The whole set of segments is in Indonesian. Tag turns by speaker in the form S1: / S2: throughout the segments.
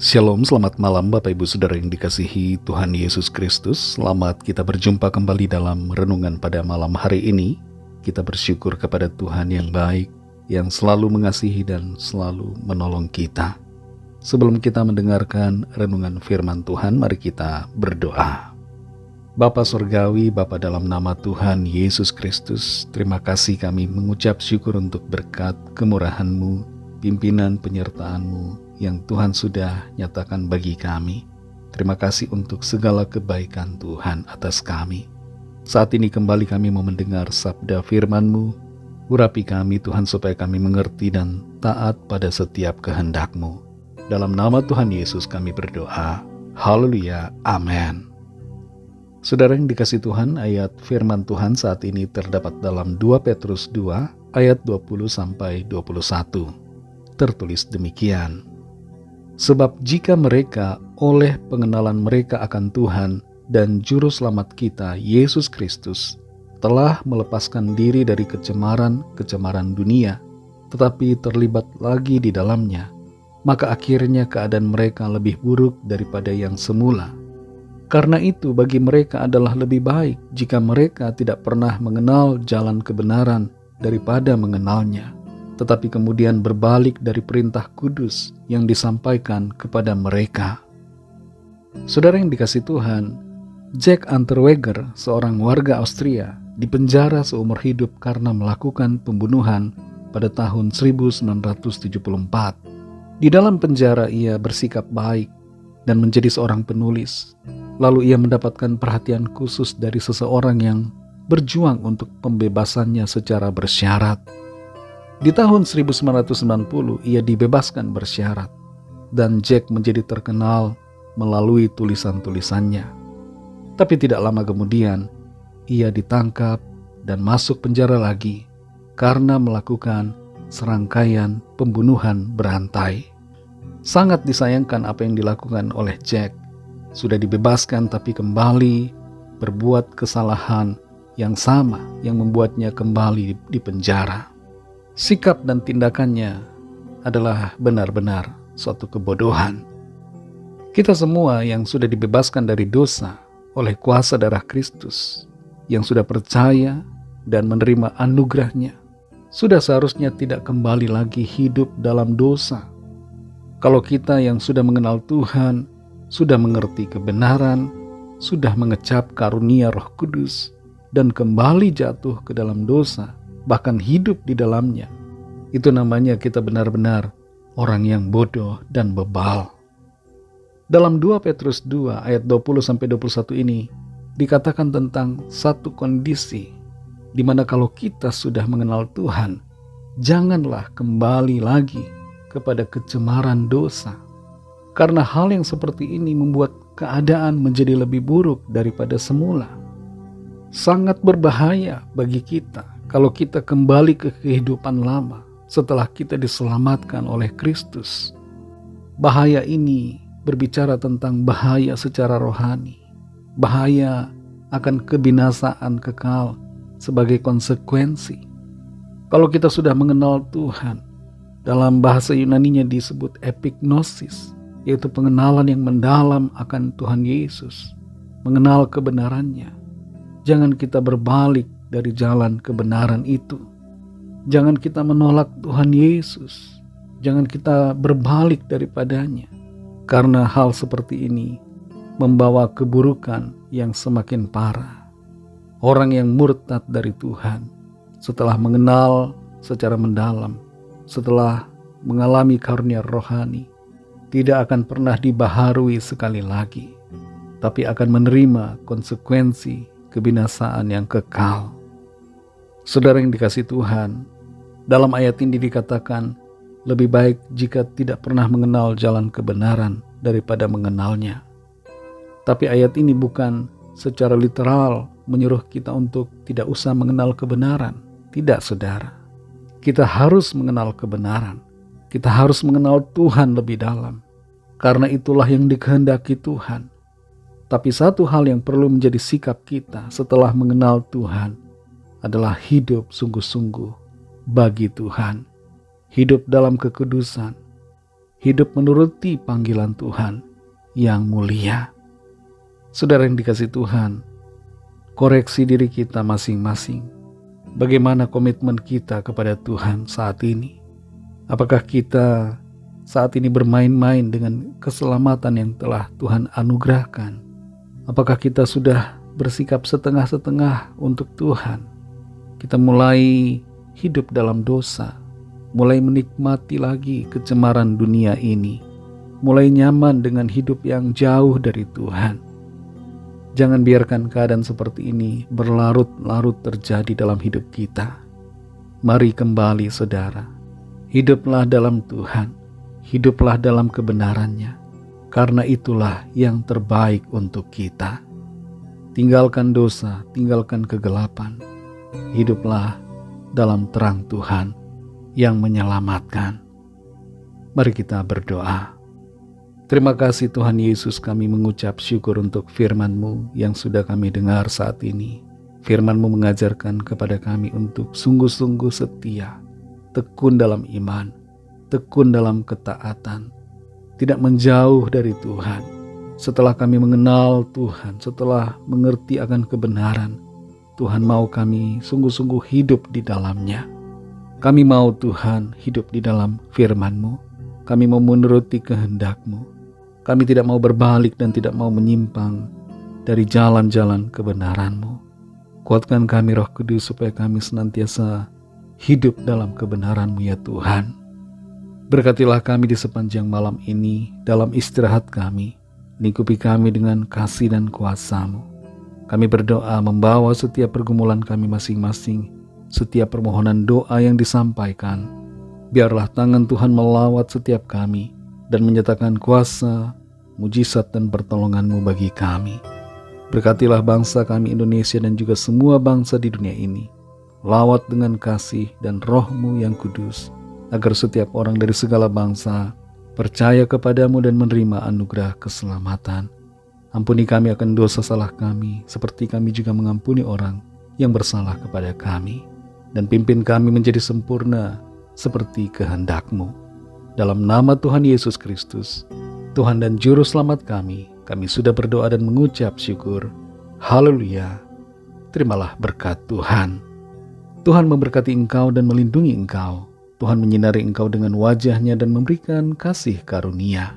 S1: Shalom, selamat malam Bapak Ibu Saudara yang dikasihi Tuhan Yesus Kristus. Selamat kita berjumpa kembali dalam renungan pada malam hari ini. Kita bersyukur kepada Tuhan yang baik, yang selalu mengasihi dan selalu menolong kita. Sebelum kita mendengarkan renungan firman Tuhan, mari kita berdoa. Bapa Surgawi, Bapa dalam nama Tuhan Yesus Kristus, terima kasih kami mengucap syukur untuk berkat kemurahan-Mu, pimpinan penyertaan-Mu, yang Tuhan sudah nyatakan bagi kami. Terima kasih untuk segala kebaikan Tuhan atas kami. Saat ini kembali kami mau mendengar sabda firman-Mu. Urapi kami Tuhan supaya kami mengerti dan taat pada setiap kehendak-Mu. Dalam nama Tuhan Yesus kami berdoa. Haleluya. Amin. Saudara yang dikasih Tuhan, ayat firman Tuhan saat ini terdapat dalam 2 Petrus 2 ayat 20-21. Tertulis demikian. Sebab jika mereka oleh pengenalan mereka akan Tuhan dan Juru Selamat kita, Yesus Kristus, telah melepaskan diri dari kecemaran dunia, tetapi terlibat lagi di dalamnya, maka akhirnya keadaan mereka lebih buruk daripada yang semula. Karena itu bagi mereka adalah lebih baik jika mereka tidak pernah mengenal jalan kebenaran daripada mengenalnya, tetapi kemudian berbalik dari perintah kudus yang disampaikan kepada mereka. Saudara yang dikasih Tuhan, Jack Unterweger, seorang warga Austria, dipenjara seumur hidup karena melakukan pembunuhan pada tahun 1974. Di dalam penjara ia bersikap baik dan menjadi seorang penulis. Lalu ia mendapatkan perhatian khusus dari seseorang yang berjuang untuk pembebasannya secara bersyarat. Di tahun 1990 ia dibebaskan bersyarat dan Jack menjadi terkenal melalui tulisan-tulisannya. Tapi tidak lama kemudian ia ditangkap dan masuk penjara lagi karena melakukan serangkaian pembunuhan berantai. Sangat disayangkan apa yang dilakukan oleh Jack. Sudah dibebaskan tapi kembali berbuat kesalahan yang sama yang membuatnya kembali di penjara. Sikap dan tindakannya adalah benar-benar suatu kebodohan. Kita semua yang sudah dibebaskan dari dosa oleh kuasa darah Kristus, yang sudah percaya dan menerima anugerahnya, sudah seharusnya tidak kembali lagi hidup dalam dosa. Kalau kita yang sudah mengenal Tuhan, sudah mengerti kebenaran, sudah mengecap karunia Roh Kudus, dan kembali jatuh ke dalam dosa, bahkan hidup di dalamnya, itu namanya kita benar-benar orang yang bodoh dan bebal. Dalam 2 Petrus 2 ayat 20-21 ini dikatakan tentang satu kondisi di mana kalau kita sudah mengenal Tuhan, janganlah kembali lagi kepada kecemaran dosa. Karena hal yang seperti ini membuat keadaan menjadi lebih buruk daripada semula. Sangat berbahaya bagi kita kalau kita kembali ke kehidupan lama setelah kita diselamatkan oleh Kristus. Bahaya ini berbicara tentang bahaya secara rohani, bahaya akan kebinasaan kekal sebagai konsekuensi. Kalau kita sudah mengenal Tuhan, dalam bahasa Yunaninya disebut epignosis, yaitu pengenalan yang mendalam akan Tuhan Yesus, mengenal kebenarannya. Jangan kita berbalik dari jalan kebenaran itu. Jangan kita menolak Tuhan Yesus. Jangan kita berbalik daripadanya. Karena hal seperti ini membawa keburukan yang semakin parah. Orang yang murtad dari Tuhan setelah mengenal secara mendalam, setelah mengalami karunia rohani, tidak akan pernah dibaharui sekali lagi, tapi akan menerima konsekuensi kebinasaan yang kekal. Saudara yang dikasih Tuhan, dalam ayat ini dikatakan lebih baik jika tidak pernah mengenal jalan kebenaran daripada mengenalnya. Tapi ayat ini bukan secara literal menyuruh kita untuk tidak usah mengenal kebenaran. Tidak, saudara. Kita harus mengenal kebenaran. Kita harus mengenal Tuhan lebih dalam. Karena itulah yang dikehendaki Tuhan. Tapi satu hal yang perlu menjadi sikap kita setelah mengenal Tuhan adalah hidup sungguh-sungguh bagi Tuhan. Hidup dalam kekudusan. hidup menuruti panggilan Tuhan yang mulia. Saudara yang dikasihi Tuhan, koreksi diri kita masing-masing. Bagaimana komitmen kita kepada Tuhan saat ini? Apakah kita saat ini bermain-main dengan keselamatan yang telah Tuhan anugerahkan? Apakah kita sudah bersikap setengah-setengah untuk Tuhan? Kita mulai hidup dalam dosa, mulai menikmati lagi kecemaran dunia ini, mulai nyaman dengan hidup yang jauh dari Tuhan. Jangan biarkan keadaan seperti ini berlarut-larut terjadi dalam hidup kita. Mari kembali saudara, hiduplah dalam Tuhan, hiduplah dalam kebenarannya, karena itulah yang terbaik untuk kita. Tinggalkan dosa, tinggalkan kegelapan, hiduplah dalam terang Tuhan yang menyelamatkan. Mari kita berdoa. Terima kasih Tuhan Yesus, kami mengucap syukur untuk firman-Mu yang sudah kami dengar saat ini. Firman-Mu mengajarkan kepada kami untuk sungguh-sungguh setia, tekun dalam iman, tekun dalam ketaatan, tidak menjauh dari Tuhan. Setelah kami mengenal Tuhan, setelah mengerti akan kebenaran, Tuhan mau kami sungguh-sungguh hidup di dalamnya. Kami mau Tuhan hidup di dalam firman-Mu. Kami mau menuruti kehendak-Mu. Kami tidak mau berbalik dan tidak mau menyimpang dari jalan-jalan kebenaran-Mu. Kuatkan kami Roh Kudus supaya kami senantiasa hidup dalam kebenaran-Mu ya Tuhan. Berkatilah kami di sepanjang malam ini dalam istirahat kami. Lingkupi kami dengan kasih dan kuasa-Mu. Kami berdoa membawa setiap pergumulan kami masing-masing, setiap permohonan doa yang disampaikan. Biarlah tangan Tuhan melawat setiap kami dan menyatakan kuasa, mujizat dan pertolongan-Mu bagi kami. Berkatilah bangsa kami Indonesia dan juga semua bangsa di dunia ini. Lawat dengan kasih dan Roh-Mu yang kudus, agar setiap orang dari segala bangsa percaya kepadamu dan menerima anugerah keselamatan. Ampuni kami akan dosa salah kami, seperti kami juga mengampuni orang yang bersalah kepada kami. Dan pimpin kami menjadi sempurna, seperti kehendak-Mu. Dalam nama Tuhan Yesus Kristus, Tuhan dan Juru Selamat kami sudah berdoa dan mengucap syukur. Haleluya. Terimalah berkat Tuhan. Tuhan memberkati engkau dan melindungi engkau. Tuhan menyinari engkau dengan wajah-Nya dan memberikan kasih karunia.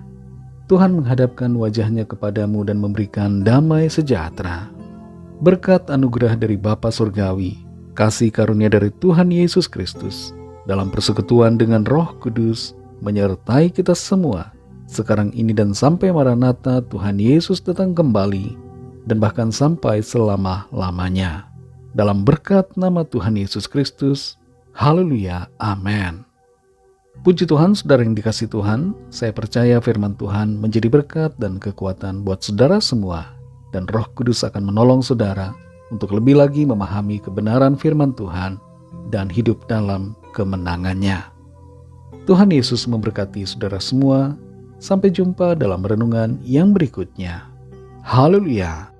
S1: Tuhan menghadapkan wajah-Nya kepadamu dan memberikan damai sejahtera. Berkat anugerah dari Bapa Surgawi, kasih karunia dari Tuhan Yesus Kristus, dalam persekutuan dengan Roh Kudus, menyertai kita semua, sekarang ini dan sampai Maranatha Tuhan Yesus datang kembali, dan bahkan sampai selama-lamanya. Dalam berkat nama Tuhan Yesus Kristus, haleluya, amin. Puji Tuhan, saudara yang dikasihi Tuhan, saya percaya firman Tuhan menjadi berkat dan kekuatan buat saudara semua, dan Roh Kudus akan menolong saudara untuk lebih lagi memahami kebenaran firman Tuhan dan hidup dalam kemenangannya. Tuhan Yesus memberkati saudara semua. Sampai jumpa dalam renungan yang berikutnya. Haleluya.